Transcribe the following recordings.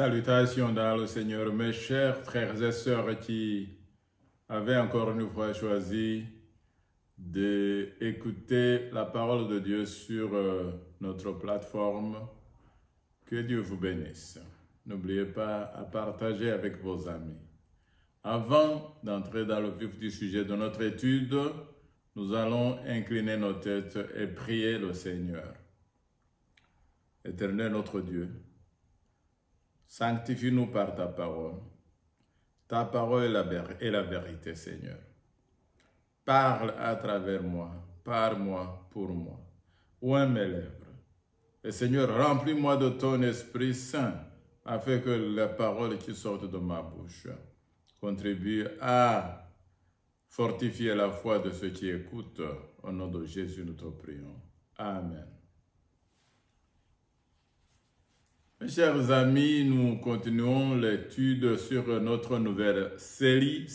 Salutations dans le Seigneur, mes chers frères et sœurs qui avaient encore une fois choisi d'écouter la parole de Dieu sur notre plateforme. Que Dieu vous bénisse. N'oubliez pas à partager avec vos amis. Avant d'entrer dans le vif du sujet de notre étude, nous allons incliner nos têtes et prier le Seigneur. Éternel notre Dieu, sanctifie-nous par ta parole. Ta parole est la vérité, Seigneur. Parle à travers moi, par moi, pour moi. Oins mes lèvres. Et Seigneur, remplis-moi de ton Esprit Saint, afin que les paroles qui sortent de ma bouche contribuent à fortifier la foi de ceux qui écoutent. Au nom de Jésus, nous te prions. Amen. Mes chers amis, nous continuons l'étude sur notre nouvelle série,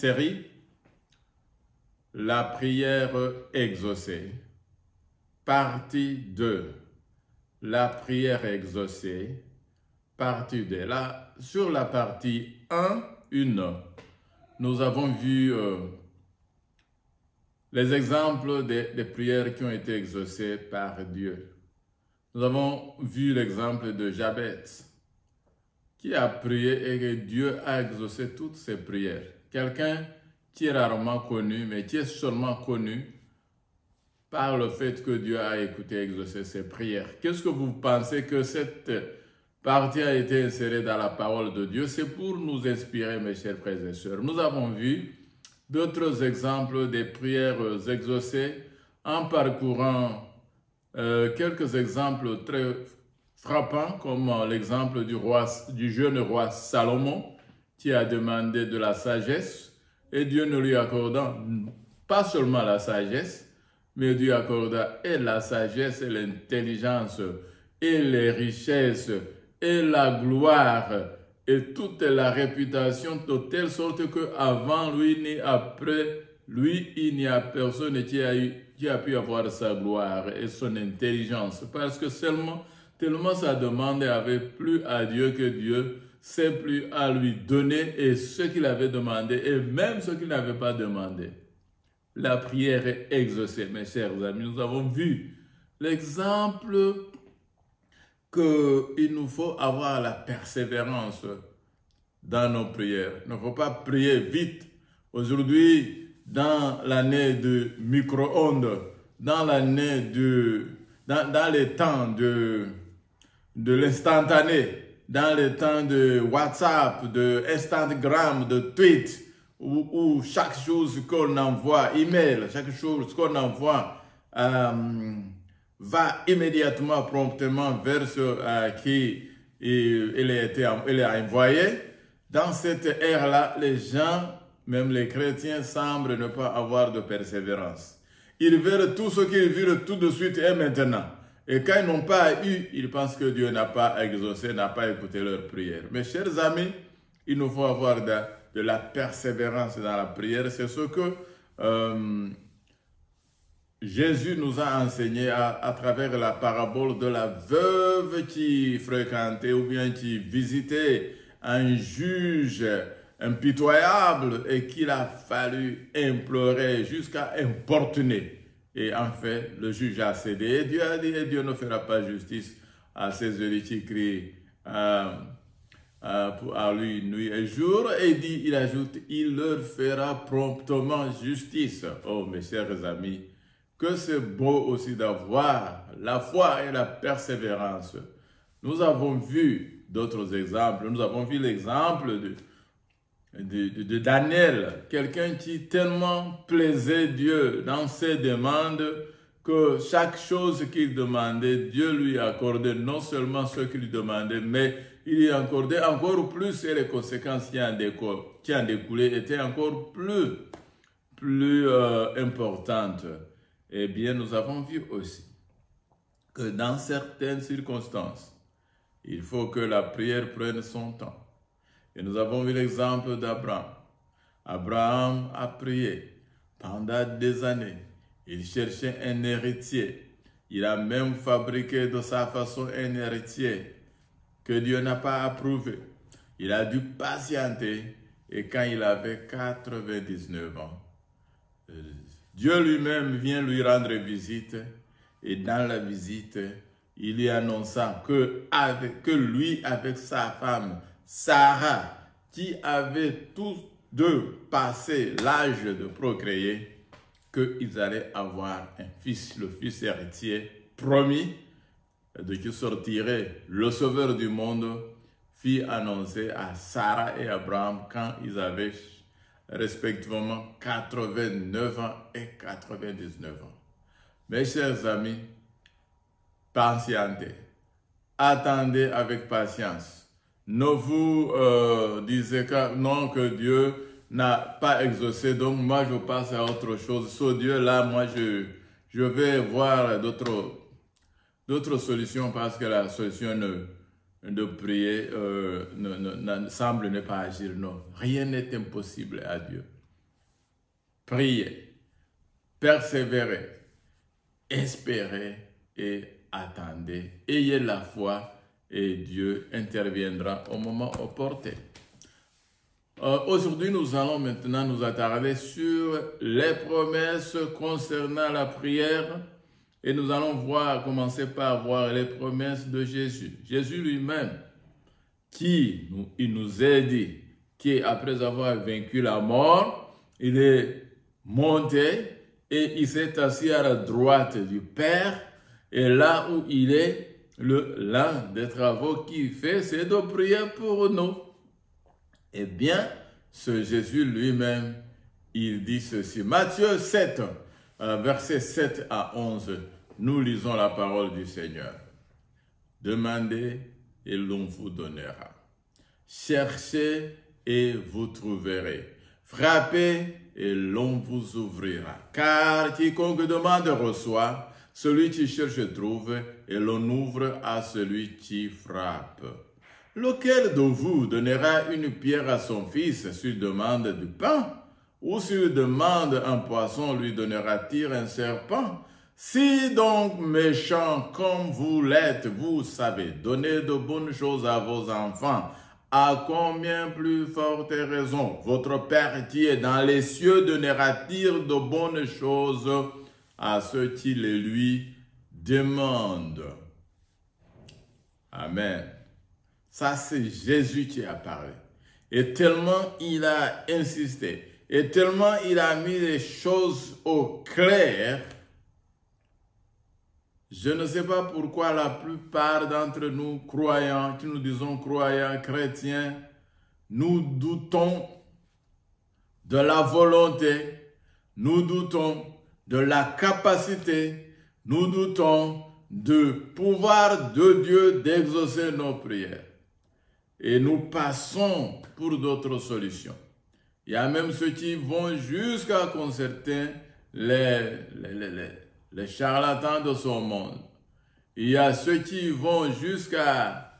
La prière exaucée, partie 2. La prière exaucée, partie 2. Là, sur la partie 1, nous avons vu les exemples des prières qui ont été exaucées par Dieu. Nous avons vu l'exemple de Jabez, qui a prié et que Dieu a exaucé toutes ses prières. Quelqu'un qui est rarement connu, mais qui est seulement connu par le fait que Dieu a écouté et exaucé ses prières. Qu'est-ce que vous pensez que cette partie a été insérée dans la parole de Dieu? C'est pour nous inspirer, mes chers frères et sœurs. Nous avons vu d'autres exemples des prières exaucées en parcourant quelques exemples très frappants, comme l'exemple du jeune roi Salomon, qui a demandé de la sagesse, et Dieu ne lui accorda pas seulement la sagesse, mais Dieu accorda et la sagesse, et l'intelligence, et les richesses, et la gloire, et toute la réputation, de telle sorte qu'avant lui ni après lui, il n'y a personne qui a pu avoir sa gloire et son intelligence, parce que tellement sa demande avait plu à Dieu que Dieu s'est plu à lui donner et ce qu'il avait demandé et même ce qu'il n'avait pas demandé. La prière est exaucée, mes chers amis. Nous avons vu l'exemple qu'il nous faut avoir la persévérance dans nos prières. Il ne faut pas prier vite. Aujourd'hui, dans l'année de micro-ondes, dans les temps de l'instantané, dans les temps de WhatsApp, de Instagram, de tweet, où chaque chose qu'on envoie, email, chaque chose qu'on envoie va immédiatement, promptement vers ce qui il a envoyé. Dans cette ère-là, les gens, même les chrétiens, semblent ne pas avoir de persévérance. Ils veulent tout ce qu'ils veulent tout de suite et maintenant. Et quand ils n'ont pas eu, ils pensent que Dieu n'a pas exaucé, n'a pas écouté leurs prières. Mes chers amis, il nous faut avoir de la persévérance dans la prière. C'est ce que Jésus nous a enseigné à travers la parabole de la veuve qui fréquentait ou bien qui visitait un juge impitoyable et qu'il a fallu implorer jusqu'à importuner. Et en fait, le juge a cédé. Et Dieu a dit, et Dieu ne fera pas justice à ces élus qui crient à lui nuit et jour. Et il ajoute, il leur fera promptement justice. Oh, mes chers amis, que c'est beau aussi d'avoir la foi et la persévérance. Nous avons vu d'autres exemples. Nous avons vu l'exemple de Daniel, quelqu'un qui tellement plaisait Dieu dans ses demandes que chaque chose qu'il demandait, Dieu lui accordait non seulement ce qu'il demandait, mais il lui accordait encore plus et les conséquences qui en découlaient étaient encore plus importantes. Eh bien, nous avons vu aussi que dans certaines circonstances, il faut que la prière prenne son temps. Et nous avons vu l'exemple d'Abraham. Abraham a prié pendant des années. Il cherchait un héritier. Il a même fabriqué de sa façon un héritier que Dieu n'a pas approuvé. Il a dû patienter et quand il avait 99 ans, Dieu lui-même vient lui rendre visite et dans la visite, il lui annonça que lui avec sa femme Sarah, qui avaient tous deux passé l'âge de procréer, qu'ils allaient avoir un fils, le fils héritier promis, de qui sortirait le sauveur du monde, fit annoncer à Sarah et Abraham quand ils avaient respectivement 89 ans et 99 ans. Mes chers amis, patientez, attendez avec patience. Ne vous disiez non, que Dieu n'a pas exaucé, donc moi je passe à autre chose. Ce Dieu-là, moi je vais voir d'autres solutions parce que la solution de prier semble ne pas agir. Non, rien n'est impossible à Dieu. Priez, persévérez, espérez et attendez. Ayez la foi et Dieu interviendra au moment opportun. Aujourd'hui, nous allons maintenant nous attarder sur les promesses concernant la prière et nous allons commencer par voir les promesses de Jésus. Jésus lui-même, il nous a dit qu'après avoir vaincu la mort, il est monté et il s'est assis à la droite du Père. Et là où il est, l'un des travaux qu'il fait, c'est de prier pour nous. Eh bien, ce Jésus lui-même, il dit ceci. Matthieu 7, versets 7 à 11, nous lisons la parole du Seigneur. Demandez et l'on vous donnera. Cherchez et vous trouverez. Frappez et l'on vous ouvrira. Car quiconque demande reçoit, celui qui cherche trouve, et l'on ouvre à celui qui frappe. Lequel de vous donnera une pierre à son fils s'il demande du pain? Ou s'il demande un poisson, lui donnera-t-il un serpent? Si donc méchants comme vous l'êtes, vous savez donner de bonnes choses à vos enfants, à combien plus forte raison votre Père qui est dans les cieux donnera-t-il de bonnes choses à ceux qui les lui demandent? Amen. Ça, c'est Jésus qui a parlé. Et tellement il a insisté, et tellement il a mis les choses au clair, je ne sais pas pourquoi la plupart d'entre nous, croyants, qui nous disons croyants, chrétiens, nous doutons de la volonté, nous doutons de la capacité, nous doutons du pouvoir de Dieu d'exaucer nos prières. Et nous passons pour d'autres solutions. Il y a même ceux qui vont jusqu'à concerter les charlatans de ce monde. Il y a ceux qui vont jusqu'à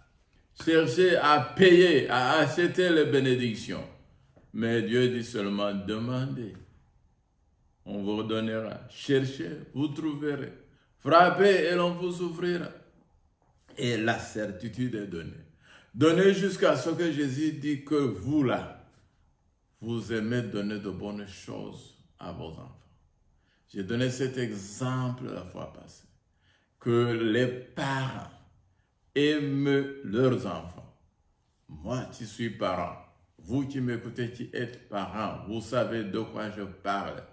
chercher à payer, à acheter les bénédictions. Mais Dieu dit seulement, demandez, on vous donnera. Cherchez, vous trouverez. Frappez et l'on vous ouvrira. Et la certitude est donnée. Donnez jusqu'à ce que Jésus dit que vous là, vous aimez donner de bonnes choses à vos enfants. J'ai donné cet exemple la fois passée, que les parents aiment leurs enfants. Moi qui suis parent, vous qui m'écoutez qui êtes parents, vous savez de quoi je parle.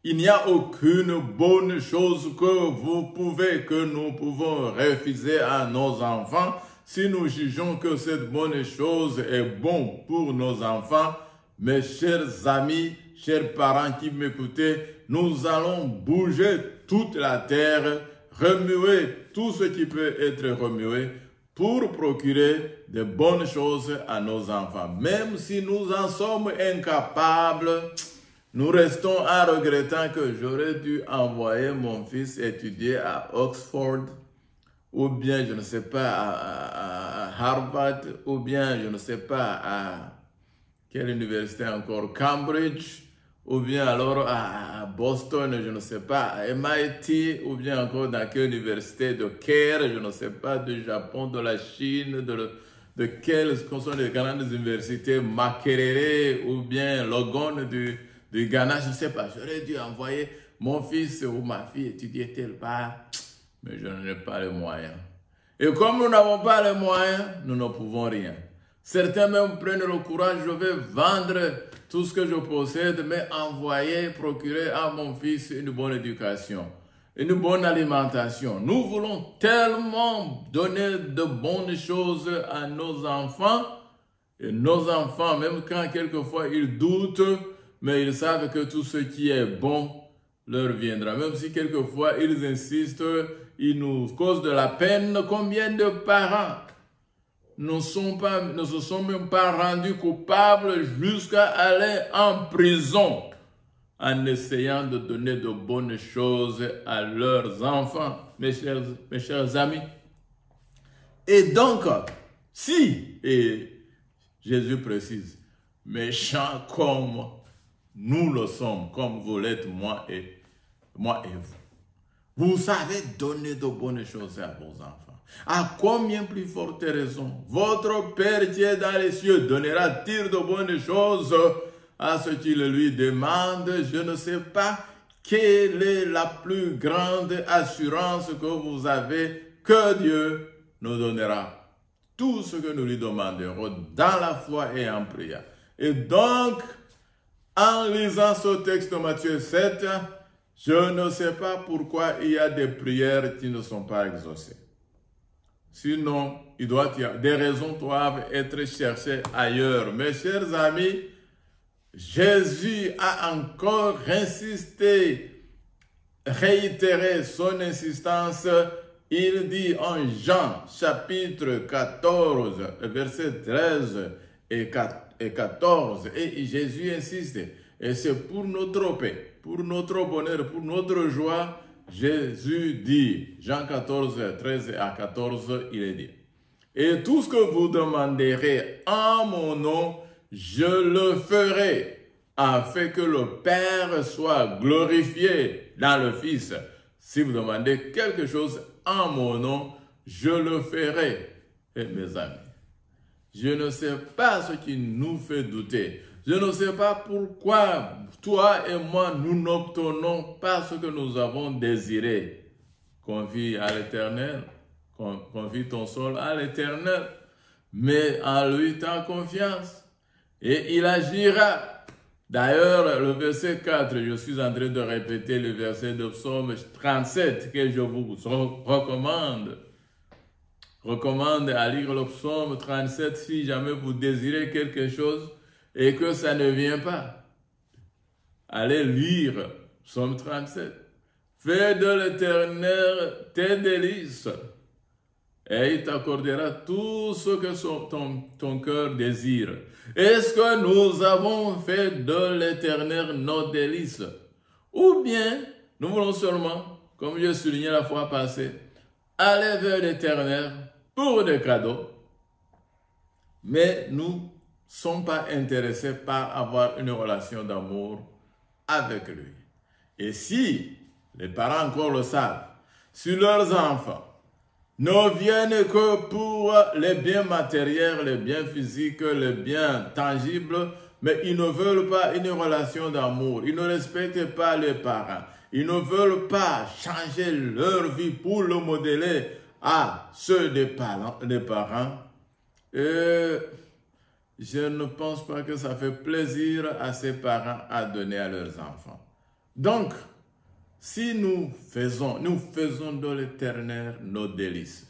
Il n'y a aucune bonne chose que nous pouvons refuser à nos enfants si nous jugeons que cette bonne chose est bonne pour nos enfants. Mes chers amis, chers parents qui m'écoutez, nous allons bouger toute la terre, remuer tout ce qui peut être remué pour procurer de bonnes choses à nos enfants. Même si nous en sommes incapables, nous restons en regrettant que j'aurais dû envoyer mon fils étudier à Oxford, ou bien, je ne sais pas, à Harvard, ou bien, je ne sais pas, à quelle université encore, Cambridge, ou bien alors à Boston, je ne sais pas, à MIT, ou bien encore dans quelle université de Caire, je ne sais pas, du Japon, de la Chine, quelles sont les grandes universités, Makerere ou bien Logon du Ghana, je ne sais pas. J'aurais dû envoyer mon fils ou ma fille étudier telle part, mais je n'en ai pas les moyens. Et comme nous n'avons pas les moyens, nous ne pouvons rien. Certains même prennent le courage, je vais vendre tout ce que je possède, mais envoyer, procurer à mon fils une bonne éducation, une bonne alimentation. Nous voulons tellement donner de bonnes choses à nos enfants, et nos enfants, même quand quelquefois ils doutent, mais ils savent que tout ce qui est bon leur viendra. Même si quelquefois ils insistent, ils nous causent de la peine. Combien de parents ne se sont même pas rendus coupables jusqu'à aller en prison en essayant de donner de bonnes choses à leurs enfants, mes chers amis. Et donc, si, et Jésus précise, méchants comme nous le sommes, comme vous l'êtes, moi et vous savez donner de bonnes choses à vos enfants. À combien plus forte raison votre Père qui est dans les cieux donnera-t-il de bonnes choses à ceux qui le lui demandent? Je ne sais pas quelle est la plus grande assurance que vous avez que Dieu nous donnera tout ce que nous lui demanderons dans la foi et en prière. Et donc, en lisant ce texte de Matthieu 7, je ne sais pas pourquoi il y a des prières qui ne sont pas exaucées. Sinon, des raisons doivent être cherchées ailleurs. Mes chers amis, Jésus a encore insisté, réitéré son insistance. Il dit en Jean chapitre 14, versets 13 et 14, et Jésus insiste, et c'est pour notre paix, pour notre bonheur, pour notre joie. Jésus dit, Jean 14, 13 à 14, il est dit, et tout ce que vous demanderez en mon nom, je le ferai, afin que le Père soit glorifié dans le Fils. Si vous demandez quelque chose en mon nom, je le ferai. Et mes amis, je ne sais pas ce qui nous fait douter. Je ne sais pas pourquoi toi et moi, nous n'obtenons pas ce que nous avons désiré. Confie à l'Éternel, confie ton sol à l'Éternel, mais en lui ta confiance et il agira. D'ailleurs, le verset 4, je suis en train de répéter le verset de Psaume 37 que je vous recommande à lire le Psaume 37 si jamais vous désirez quelque chose et que ça ne vient pas. Allez lire Psaume 37. Fais de l'Éternel tes délices et il t'accordera tout ce que ton cœur désire. Est-ce que nous avons fait de l'Éternel nos délices? Ou bien nous voulons seulement, comme je soulignais la fois passée, aller vers l'Éternel pour des cadeaux, mais nous ne sommes pas intéressés par avoir une relation d'amour avec lui. Et si les parents encore le savent, si leurs enfants ne viennent que pour les biens matériels, les biens physiques, les biens tangibles, mais ils ne veulent pas une relation d'amour, ils ne respectent pas les parents, ils ne veulent pas changer leur vie pour le modeler à ceux des parents, je ne pense pas que ça fait plaisir à ces parents à donner à leurs enfants. Donc, si nous faisons de l'Éternel nos délices,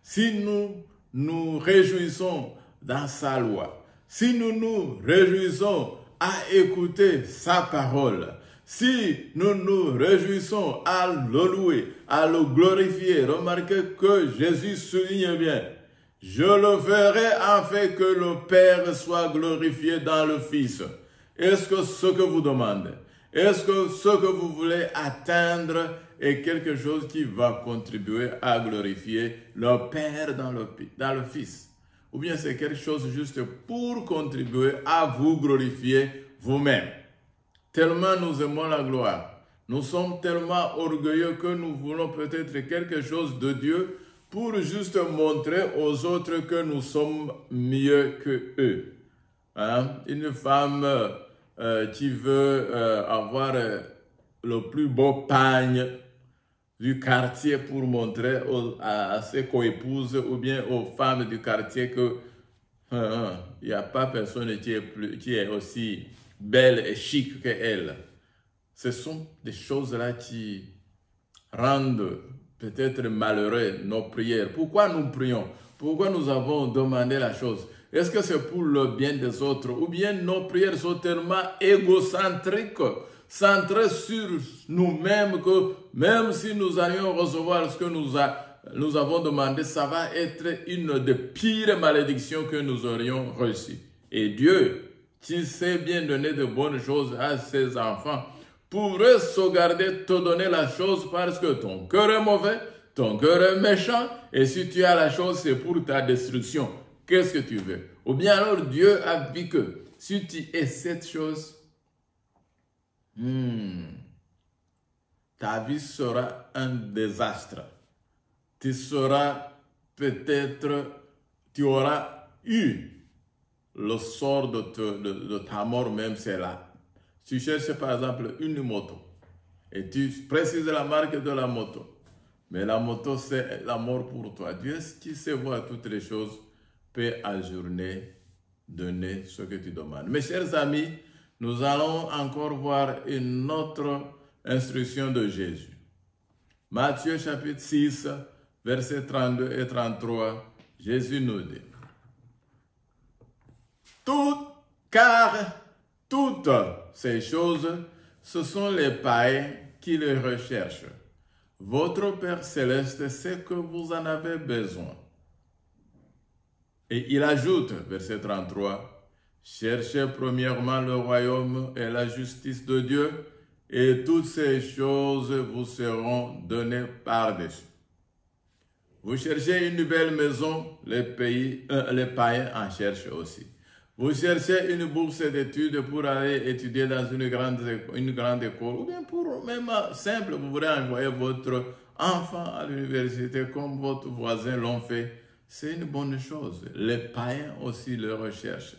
si nous nous réjouissons dans sa loi, si nous nous réjouissons à écouter sa parole, si nous nous réjouissons à le louer, à le glorifier, remarquez que Jésus souligne bien, je le ferai afin que le Père soit glorifié dans le Fils. Est-ce que ce que vous demandez, est-ce que ce que vous voulez atteindre est quelque chose qui va contribuer à glorifier le Père dans le Fils? Ou bien c'est quelque chose juste pour contribuer à vous glorifier vous-même? Tellement nous aimons la gloire. Nous sommes tellement orgueilleux que nous voulons peut-être quelque chose de Dieu pour juste montrer aux autres que nous sommes mieux que eux. Hein? Une femme qui veut avoir le plus beau pagne du quartier pour montrer à ses coépouses ou bien aux femmes du quartier que il n'y a pas personne qui est aussi belle et chic qu'elle. Ce sont des choses-là qui rendent peut-être malheureux nos prières. Pourquoi nous prions? Pourquoi nous avons demandé la chose? Est-ce que c'est pour le bien des autres? Ou bien nos prières sont tellement égocentriques, centrées sur nous-mêmes, que même si nous allions recevoir ce que nous avons demandé, ça va être une des pires malédictions que nous aurions reçues. Et Dieu, qui sait bien donner de bonnes choses à ses enfants, pourrait sauvegarder, te donner la chose parce que ton cœur est mauvais, ton cœur est méchant, et si tu as la chose, c'est pour ta destruction. Qu'est-ce que tu veux? Ou bien alors Dieu a vu que si tu es cette chose, ta vie sera un désastre. Tu seras peut-être, tu auras eu le sort de ta mort même, c'est là. Tu cherches par exemple une moto et tu précises la marque de la moto. Mais la moto, c'est la mort pour toi. Dieu qui sait voir toutes les choses peut ajourner, donner ce que tu demandes. Mes chers amis, nous allons encore voir une autre instruction de Jésus. Matthieu chapitre 6, versets 32 et 33, Jésus nous dit: car toutes ces choses, ce sont les païens qui les recherchent. Votre Père céleste sait que vous en avez besoin. Et il ajoute, verset 33, cherchez premièrement le royaume et la justice de Dieu, et toutes ces choses vous seront données par-dessus. Vous cherchez une belle maison, les païens en cherchent aussi. Vous cherchez une bourse d'études pour aller étudier dans une grande école, ou bien pour même simple, vous voulez envoyer votre enfant à l'université comme votre voisin l'ont fait. C'est une bonne chose. Les païens aussi le recherchent.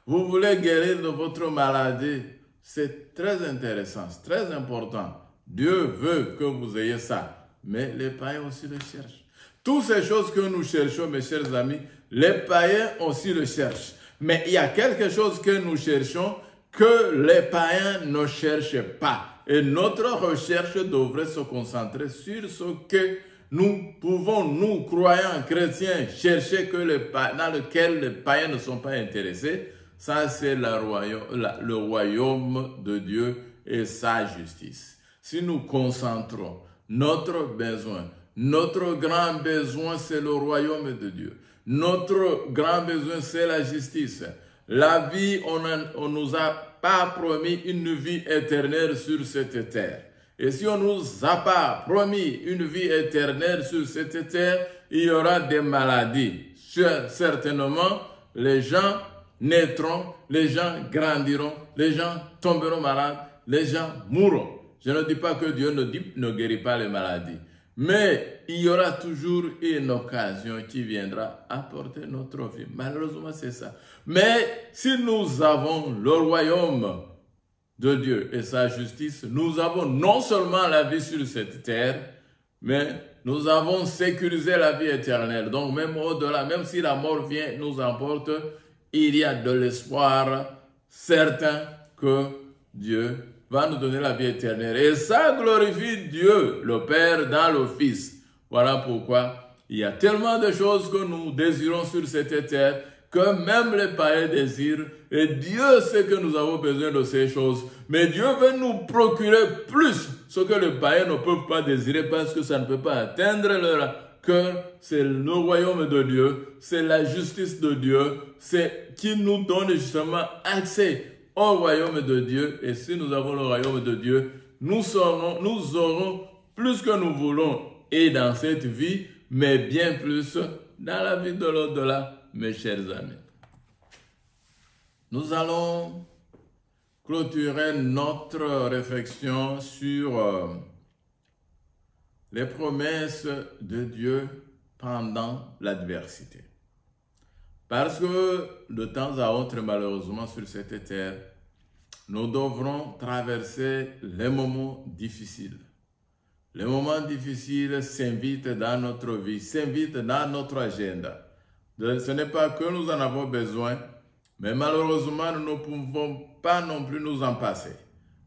Vous voulez guérir de votre maladie. C'est très intéressant, c'est très important. Dieu veut que vous ayez ça. Mais les païens aussi le cherchent. Toutes ces choses que nous cherchons, mes chers amis, les païens aussi le cherchent. Mais il y a quelque chose que nous cherchons que les païens ne cherchent pas. Et notre recherche devrait se concentrer sur ce que nous pouvons, nous, croyants, chrétiens, chercher dans lequel les païens ne sont pas intéressés. Ça, c'est le royaume de Dieu et sa justice. Si nous concentrons notre besoin, notre grand besoin, c'est le royaume de Dieu. Notre grand besoin, c'est la justice. La vie, on nous a pas promis une vie éternelle sur cette terre. Et si on nous a pas promis une vie éternelle sur cette terre, il y aura des maladies. Certainement, les gens naîtront, les gens grandiront, les gens tomberont malades, les gens mourront. Je ne dis pas que Dieu ne guérit pas les maladies. Mais il y aura toujours une occasion qui viendra apporter notre vie. Malheureusement, c'est ça. Mais si nous avons le royaume de Dieu et sa justice, nous avons non seulement la vie sur cette terre, mais nous avons sécurisé la vie éternelle. Donc même au-delà, même si la mort vient nous emporte, il y a de l'espoir certain que Dieu va nous donner la vie éternelle. Et ça glorifie Dieu, le Père, dans le Fils. Voilà pourquoi il y a tellement de choses que nous désirons sur cette terre que même les païens désirent. Et Dieu sait que nous avons besoin de ces choses. Mais Dieu veut nous procurer plus ce que les païens ne peuvent pas désirer parce que ça ne peut pas atteindre leur cœur. C'est le royaume de Dieu, c'est la justice de Dieu, c'est qui nous donne justement accès au royaume de Dieu. Et si nous avons le royaume de Dieu, nous aurons plus que nous voulons et dans cette vie, mais bien plus dans la vie de l'au-delà, mes chers amis. Nous allons clôturer notre réflexion sur les promesses de Dieu pendant l'adversité. Parce que de temps à autre, malheureusement, sur cette terre, nous devrons traverser les moments difficiles. Les moments difficiles s'invitent dans notre vie, s'invitent dans notre agenda. Ce n'est pas que nous en avons besoin, mais malheureusement, nous ne pouvons pas non plus nous en passer.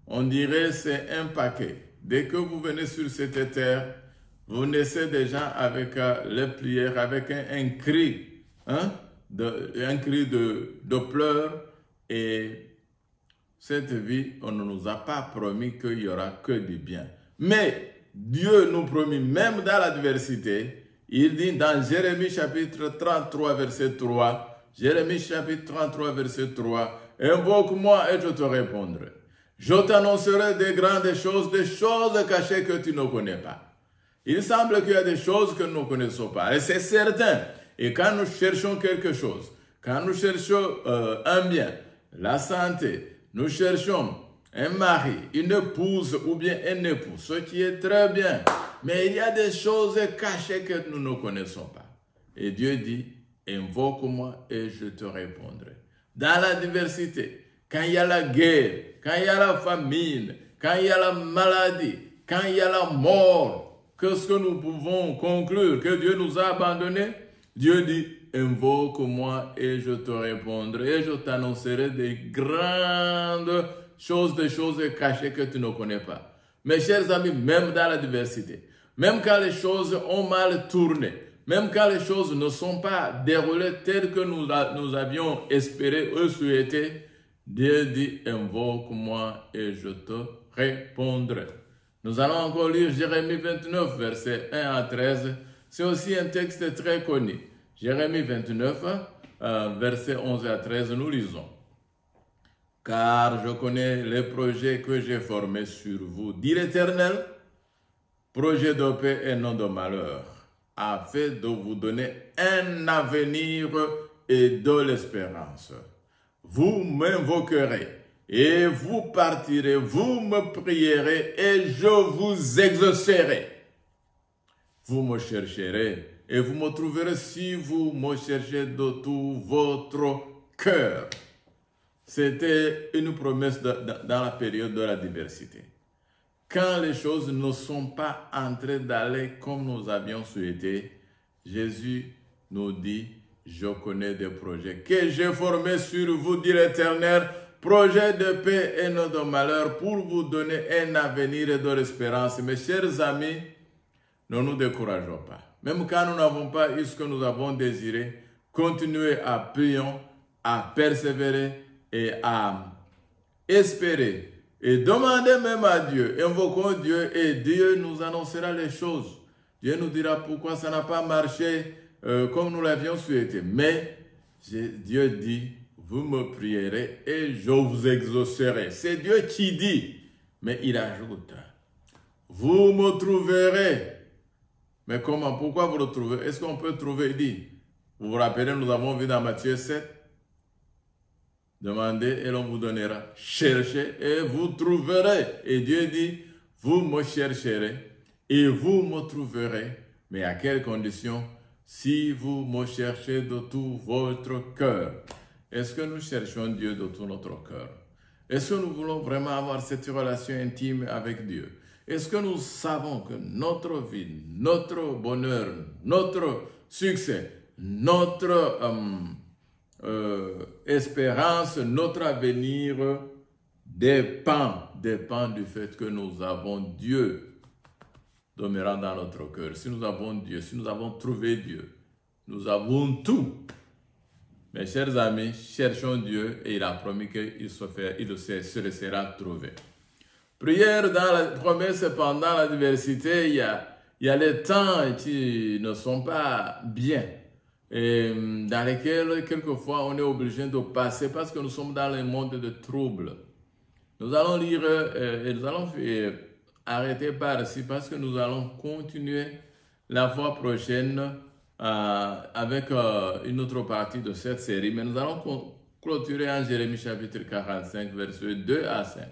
On dirait que c'est un paquet. Dès que vous venez sur cette terre, vous naissez déjà avec les prières, avec un cri, un cri de pleurs. Et cette vie, on ne nous a pas promis qu'il n'y aura que du bien. Mais Dieu nous promet, même dans l'adversité, il dit dans Jérémie chapitre 33, verset 3, Jérémie chapitre 33, verset 3, « Invoque-moi et je te répondrai. Je t'annoncerai des grandes choses, des choses cachées que tu ne connais pas. » Il semble qu'il y a des choses que nous ne connaissons pas, et c'est certain. Et quand nous cherchons quelque chose, quand nous cherchons un bien, la santé, nous cherchons un mari, une épouse ou bien un époux, ce qui est très bien. Mais il y a des choses cachées que nous ne connaissons pas. Et Dieu dit, invoque-moi et je te répondrai. Dans la diversité, quand il y a la guerre, quand il y a la famine, quand il y a la maladie, quand il y a la mort, qu'est-ce que nous pouvons conclure? Que Dieu nous a abandonnés? Dieu dit, invoque-moi et je te répondrai et je t'annoncerai des grandes choses, des choses cachées que tu ne connais pas. Mes chers amis, même dans la diversité, même quand les choses ont mal tourné, même quand les choses ne sont pas déroulées telles que nous avions espéré ou souhaité, Dieu dit, invoque-moi et je te répondrai. Nous allons encore lire Jérémie 29, versets 1 à 13. C'est aussi un texte très connu. Jérémie 29, versets 11 à 13, nous lisons. « Car je connais les projets que j'ai formés sur vous, dit l'Éternel, projets de paix et non de malheur, afin de vous donner un avenir et de l'espérance. Vous m'invoquerez et vous partirez, vous me prierez et je vous exaucerai. Vous me chercherez et vous me trouverez si vous me cherchez de tout votre cœur. » C'était une promesse dans la période de la diversité. Quand les choses ne sont pas en train d'aller comme nous avions souhaité, Jésus nous dit, je connais des projets que j'ai formés sur vous, dit l'Éternel, projets de paix et non de malheur, pour vous donner un avenir et de l'espérance. Mes chers amis, ne nous décourageons pas. Même quand nous n'avons pas eu ce que nous avons désiré, continuez à prier, à persévérer et à espérer. Et demandez même à Dieu, invoquons Dieu et Dieu nous annoncera les choses. Dieu nous dira pourquoi ça n'a pas marché comme nous l'avions souhaité. Mais Dieu dit, vous me prierez et je vous exaucerai. C'est Dieu qui dit, mais il ajoute, vous me trouverez. Mais comment? Pourquoi vous le trouvez? Est-ce qu'on peut trouver? Il dit, vous vous rappelez, nous avons vu dans Matthieu 7, demandez et l'on vous donnera. Cherchez et vous trouverez. Et Dieu dit, vous me chercherez et vous me trouverez. Mais à quelles conditions? Si vous me cherchez de tout votre cœur. Est-ce que nous cherchons Dieu de tout notre cœur? Est-ce que nous voulons vraiment avoir cette relation intime avec Dieu? Est-ce que nous savons que notre vie, notre bonheur, notre succès, notre espérance, notre avenir dépend du fait que nous avons Dieu demeurant dans notre cœur. Si nous avons Dieu, si nous avons trouvé Dieu, nous avons tout. Mes chers amis, cherchons Dieu et il a promis qu'il se laissera trouver. Prière dans la promesse pendant la diversité, il y a les temps qui ne sont pas bien et dans lesquels quelquefois on est obligé de passer parce que nous sommes dans le monde de troubles. Nous allons lire et nous allons arrêter par ici parce que nous allons continuer la fois prochaine avec une autre partie de cette série, mais nous allons clôturer en Jérémie chapitre 45, versets 2 à 5.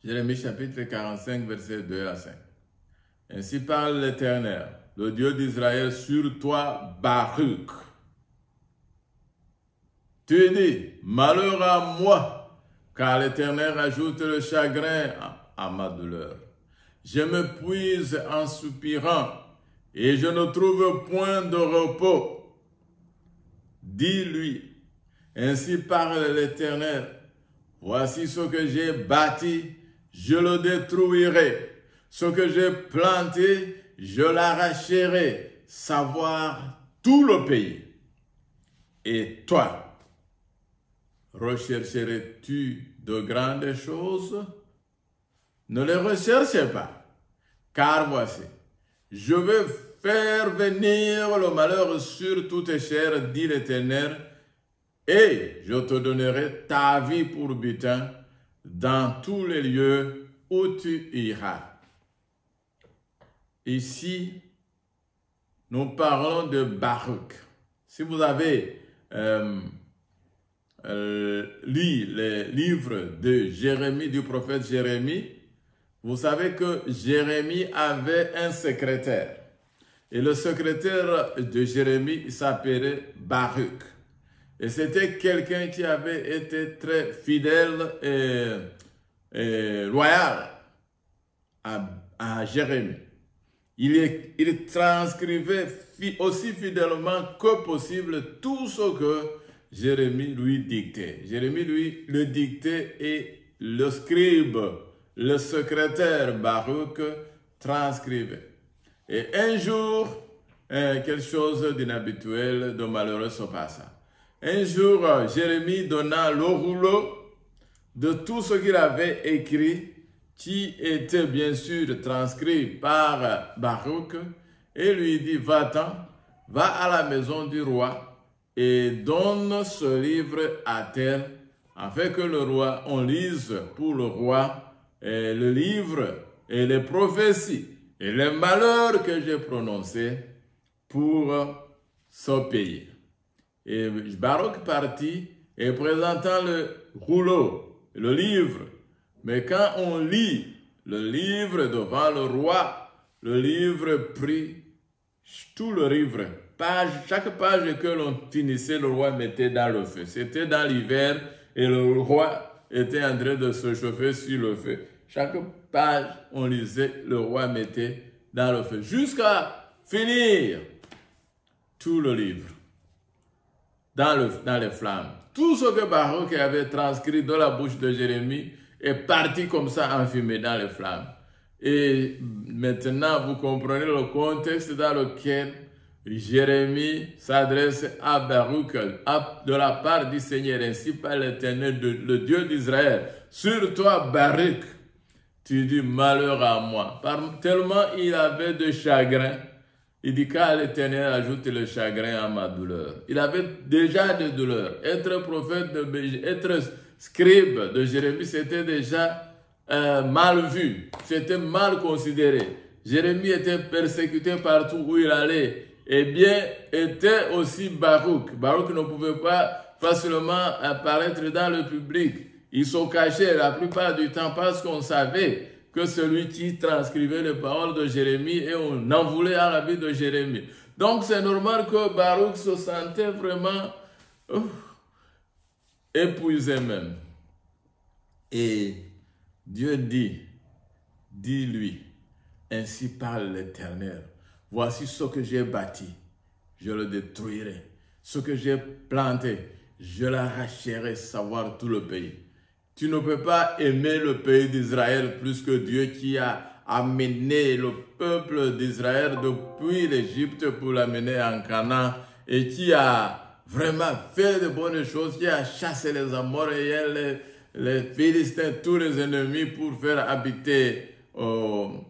Jérémie chapitre 45, versets 2 à 5. Ainsi parle l'Éternel. le Dieu d'Israël, sur toi, Baruch. Tu dis, malheur à moi, car l'Éternel ajoute le chagrin à ma douleur. Je m'épuise en soupirant, et je ne trouve point de repos. Dis-lui, ainsi parle l'Éternel, voici ce que j'ai bâti, je le détruirai. Ce que j'ai planté, je l'arracherai, savoir tout le pays. Et toi, rechercherais-tu de grandes choses? Ne les recherchez pas, car voici, je vais faire venir le malheur sur toutes chairs, dit l'Éternel, et je te donnerai ta vie pour butin dans tous les lieux où tu iras. Ici, nous parlons de Baruch. Si vous avez lu les livres de Jérémie, du prophète Jérémie, vous savez que Jérémie avait un secrétaire. Et le secrétaire de Jérémie, il s'appelait Baruch. Et c'était quelqu'un qui avait été très fidèle et loyal à Jérémie. Il transcrivait aussi fidèlement que possible tout ce que Jérémie lui dictait. Jérémie lui le dictait et le scribe, le secrétaire Baruch transcrivait. Et un jour, quelque chose d'inhabituel, de malheureux se passa. Un jour, Jérémie donna le rouleau de tout ce qu'il avait écrit, qui était bien sûr transcrit par Baruch, et lui dit, va-t'en, va à la maison du roi et donne ce livre à tel, afin que le roi, on lise pour le roi le livre et les prophéties et les malheurs que j'ai prononcés pour ce pays. Et Baruch partit et présentant le rouleau, le livre. Mais quand on lit le livre devant le roi, le livre prit tout le livre. Chaque page que l'on finissait, le roi mettait dans le feu. C'était dans l'hiver et le roi était en train de se chauffer sur le feu. Chaque page, on lisait, le roi mettait dans le feu. Jusqu'à finir tout le livre dans les flammes. Tout ce que Baruch avait transcrit de la bouche de Jérémie est parti comme ça en fumée dans les flammes. Et maintenant, vous comprenez le contexte dans lequel Jérémie s'adresse à Baruch de la part du Seigneur, ainsi par l'Éternel, le Dieu d'Israël. Sur toi, Baruch, tu dis malheur à moi. Tellement il avait de chagrin. Il dit qu'à l'Éternel ajoute le chagrin à ma douleur. Il avait déjà de douleur. Être prophète, être scribe de Jérémie, c'était déjà mal vu. C'était mal considéré. Jérémie était persécuté partout où il allait. Eh bien, était aussi Baruch. Baruch ne pouvait pas facilement apparaître dans le public. Ils sont cachés la plupart du temps parce qu'on savait que celui qui transcrivait les paroles de Jérémie et on en voulait à la vie de Jérémie. Donc c'est normal que Baruch se sentait vraiment épuisé même. Et Dieu dit, dis-lui, ainsi parle l'Éternel, voici ce que j'ai bâti, je le détruirai. Ce que j'ai planté, je l'arracherai, savoir tout le pays. Tu ne peux pas aimer le pays d'Israël plus que Dieu qui a amené le peuple d'Israël depuis l'Égypte pour l'amener en Canaan et qui a vraiment fait de bonnes choses, qui a chassé les Amoréens, les Philistins, tous les ennemis pour faire habiter en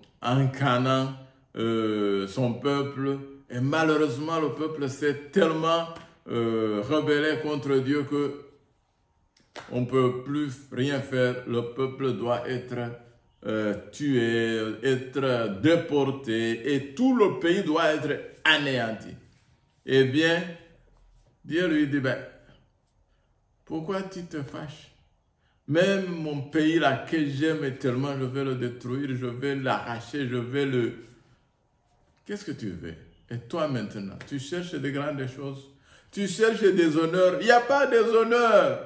Canaan son peuple. Et malheureusement, le peuple s'est tellement rebellé contre Dieu que on ne peut plus rien faire. Le peuple doit être tué, être déporté et tout le pays doit être anéanti. Eh bien, Dieu lui dit, ben, pourquoi tu te fâches? Même mon pays là que j'aime tellement, je vais le détruire, je vais l'arracher, je vais le qu'est-ce que tu veux? Et toi maintenant, tu cherches des grandes choses. Tu cherches des honneurs. Il n'y a pas des honneurs.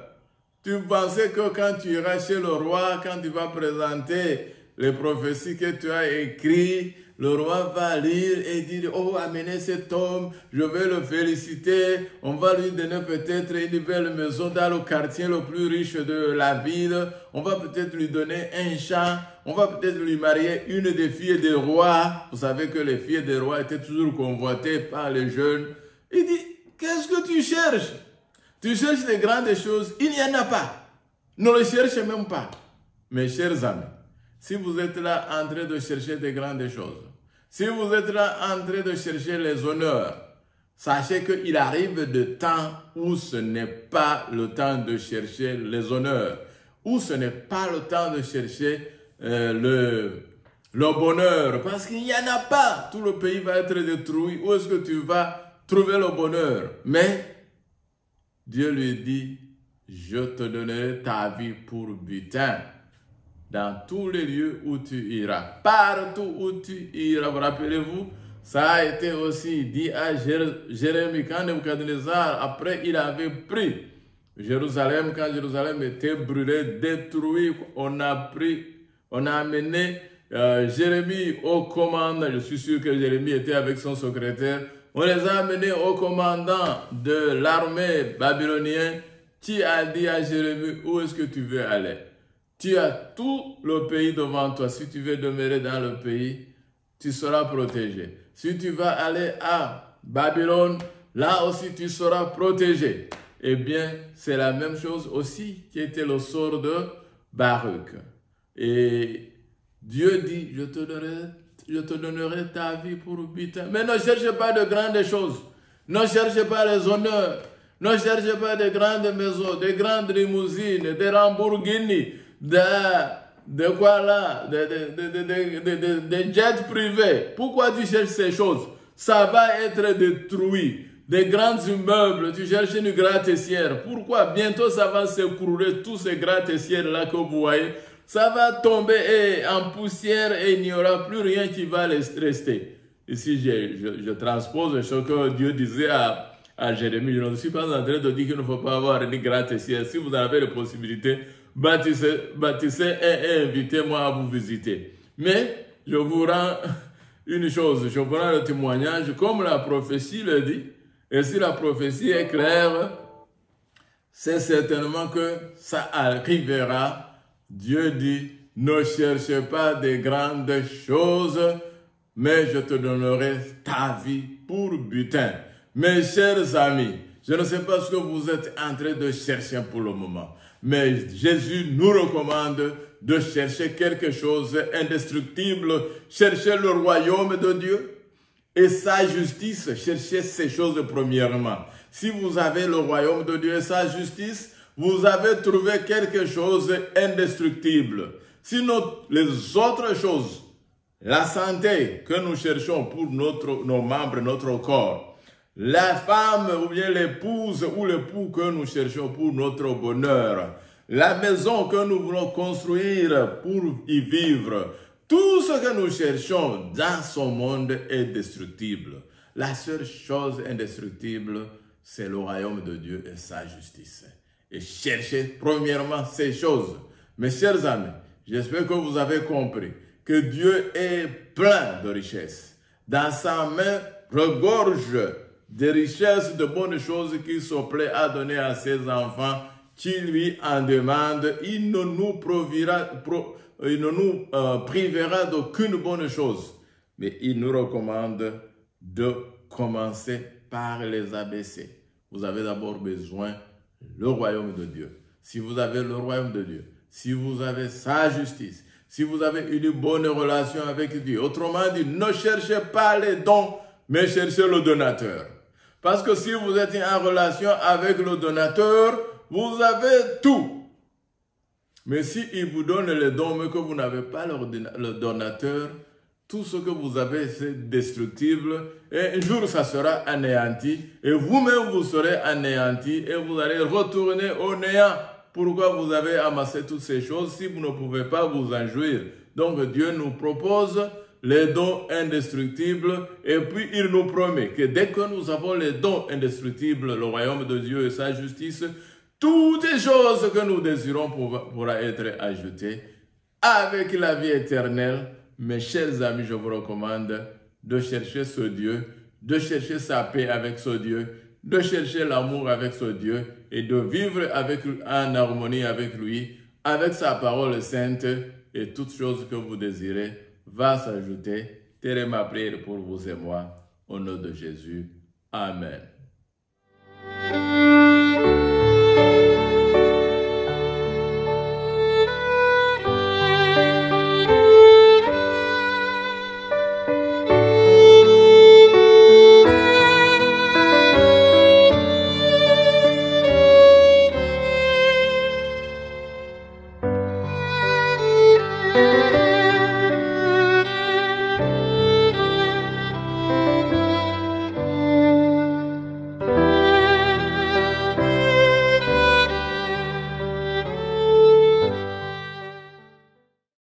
Tu pensais que quand tu iras chez le roi, quand tu vas présenter les prophéties que tu as écrites, le roi va lire et dire, oh, amenez cet homme, je vais le féliciter, on va lui donner peut-être une belle maison dans le quartier le plus riche de la ville, on va peut-être lui donner un champ, on va peut-être lui marier une des filles des rois. Vous savez que les filles des rois étaient toujours convoitées par les jeunes. Il dit, qu'est-ce que tu cherches? Tu cherches des grandes choses, il n'y en a pas. Ne les cherchez même pas. Mes chers amis, si vous êtes là en train de chercher des grandes choses, si vous êtes là en train de chercher les honneurs, sachez qu'il arrive des temps où ce n'est pas le temps de chercher les honneurs, où ce n'est pas le temps de chercher le bonheur, parce qu'il n'y en a pas. Tout le pays va être détruit. Où est-ce que tu vas trouver le bonheur? Mais Dieu lui dit, je te donnerai ta vie pour butin. Dans tous les lieux où tu iras, partout où tu iras. Vous rappelez-vous, ça a été aussi dit à Jérémie, quand Nebuchadnezzar, après il avait pris Jérusalem, quand Jérusalem était brûlée, détruite, on a amené Jérémie au commandant. Je suis sûr que Jérémie était avec son secrétaire. On les a amenés au commandant de l'armée babylonienne, qui a dit à Jérémie, où est-ce que tu veux aller? Tu as tout le pays devant toi. Si tu veux demeurer dans le pays, tu seras protégé. Si tu vas aller à Babylone, là aussi tu seras protégé. Eh bien, c'est la même chose aussi qui était le sort de Baruch. Et Dieu dit, je te donnerai ta vie pour butin. Mais ne cherche pas de grandes choses. Ne cherche pas les honneurs. Ne cherche pas de grandes maisons, de grandes limousines, des Lamborghini, de quoi là, de jets privés. Pourquoi tu cherches ces choses? Ça va être détruit. Des grands immeubles, tu cherches une gratte-ciel. Pourquoi? Bientôt ça va s'écrouler, tous ces gratte-ciel là que vous voyez. Ça va tomber en poussière et il n'y aura plus rien qui va rester. Ici, je transpose ce que Dieu disait à Jérémie. Je ne suis pas en train de dire qu'il ne faut pas avoir une gratte-ciel. Si vous avez la possibilité, bâtissez et invitez-moi à vous visiter. Mais je vous rends une chose, je vous rends le témoignage, comme la prophétie le dit. Et si la prophétie est claire, c'est certainement que ça arrivera. Dieu dit, ne cherche pas des grandes choses, mais je te donnerai ta vie pour butin. Mes chers amis, je ne sais pas ce que vous êtes en train de chercher pour le moment, mais Jésus nous recommande de chercher quelque chose d'indestructible, chercher le royaume de Dieu et sa justice, cherchez ces choses premièrement. Si vous avez le royaume de Dieu et sa justice, vous avez trouvé quelque chose d'indestructible. Sinon, les autres choses, la santé que nous cherchons pour nos membres, notre corps, la femme ou bien l'épouse ou l'époux que nous cherchons pour notre bonheur, la maison que nous voulons construire pour y vivre, tout ce que nous cherchons dans ce monde est destructible. La seule chose indestructible, c'est le royaume de Dieu et sa justice. Et cherchez premièrement ces choses. Mes chers amis, j'espère que vous avez compris que Dieu est plein de richesses. Dans sa main regorge de richesses, de bonnes choses qu'il se plaît à donner à ses enfants qui lui en demandent. Il ne nous privera d'aucune bonne chose. Mais il nous recommande de commencer par les ABC. Vous avez d'abord besoin le royaume de Dieu. Si vous avez le royaume de Dieu, si vous avez sa justice, si vous avez une bonne relation avec Dieu, autrement dit, ne cherchez pas les dons, mais cherchez le donateur. Parce que si vous êtes en relation avec le donateur, vous avez tout. Mais si il vous donne les dons, mais que vous n'avez pas le donateur, tout ce que vous avez, c'est destructible. Et un jour, ça sera anéanti. Et vous-même, vous serez anéanti. Et vous allez retourner au néant. Pourquoi vous avez amassé toutes ces choses si vous ne pouvez pas vous en jouir? Donc, Dieu nous propose les dons indestructibles, et puis il nous promet que dès que nous avons les dons indestructibles, le royaume de Dieu et sa justice, toutes les choses que nous désirons pourra être ajoutées avec la vie éternelle. Mes chers amis, je vous recommande de chercher ce Dieu, de chercher sa paix avec ce Dieu, de chercher l'amour avec ce Dieu et de vivre en harmonie avec lui, avec sa parole sainte, et toutes choses que vous désirez va s'ajouter. Telle est ma prière pour vous et moi. Au nom de Jésus. Amen.